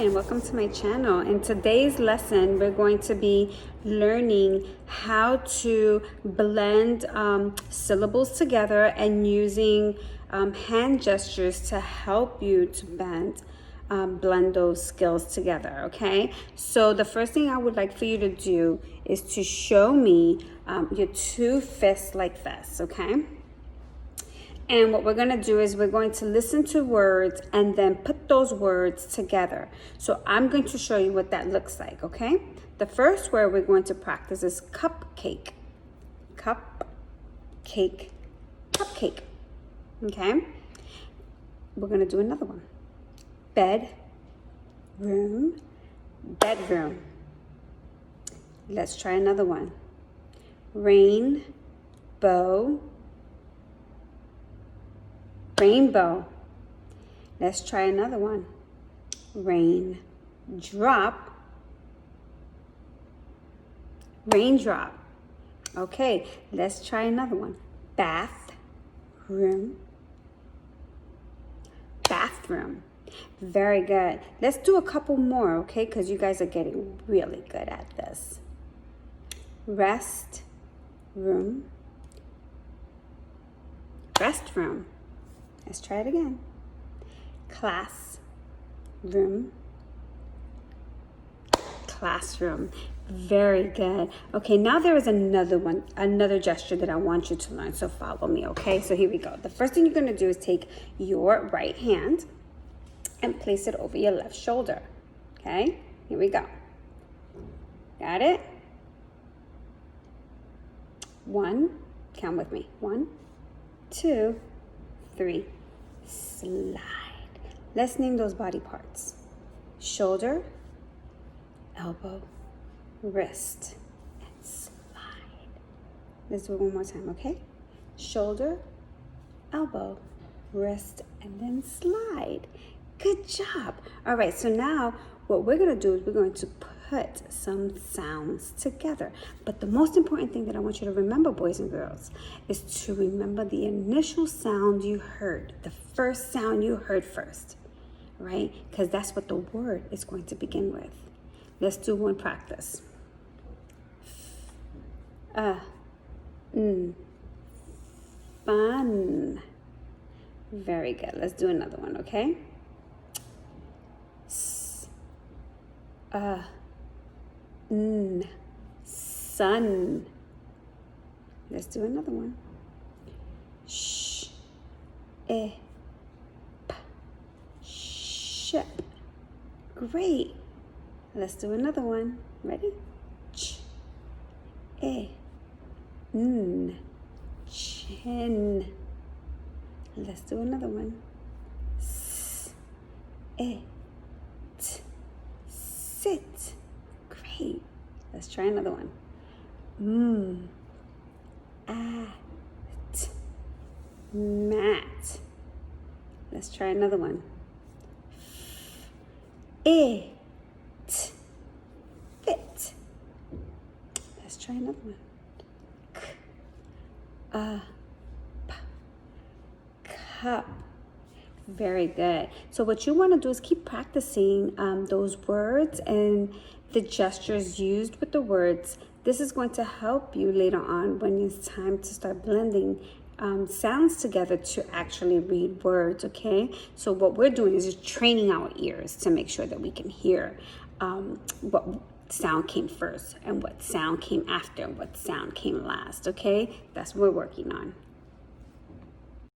and welcome to my channel. In today's lesson, we're going to be learning how to blend syllables together and using hand gestures to help you to blend those skills together, okay? So the first thing I would like for you to do is to show me your two fists like this, okay? And what we're going to do is we're going to listen to words and then put those words together. So I'm going to show you what that looks like, okay? The first word we're going to practice is cupcake. Cupcake. Cupcake. Okay? We're going to do another one. Bedroom. Bedroom. Let's try another one. Rainbow. Rainbow. Let's try another one. Raindrop. Raindrop. Okay, let's try another one. Bathroom. Bathroom. Very good. Let's do a couple more, okay? Because you guys are getting really good at this. Restroom. Restroom. Let's try it again. Classroom. Classroom. Very good. Okay, now there is another gesture that I want you to learn. So follow me, okay? So here we go. The first thing you're going to do is take your right hand and place it over your left shoulder. Okay? Here we go. Got it? One. Count with me. 1, 2, 3. Slide. Let's name those body parts. Shoulder, elbow, wrist, and slide. Let's do it one more time, okay? Shoulder, elbow, wrist, and then slide. Good job. All right, so now what we're going to do is we're going to put some sounds together. But the most important thing that I want you to remember, boys and girls, is to remember the initial sound you heard, the first sound you heard first, right? Because that's what the word is going to begin with. Let's do one practice. Fun. Very good. Let's do another one, okay? Sun. Let's do another one. Ship. Great. Let's do another one. Ready? Chin. Let's do another one. Sit. Great. Let's try another one. Mat. Let's try another one. Fit. Let's try another one. Cup. Very good. So what you want to do is keep practicing those words and the gestures used with the words. This is going to help you later on when it's time to start blending sounds together to actually read words, okay? So what we're doing is just training our ears to make sure that we can hear what sound came first and what sound came after and what sound came last, okay? That's what we're working on.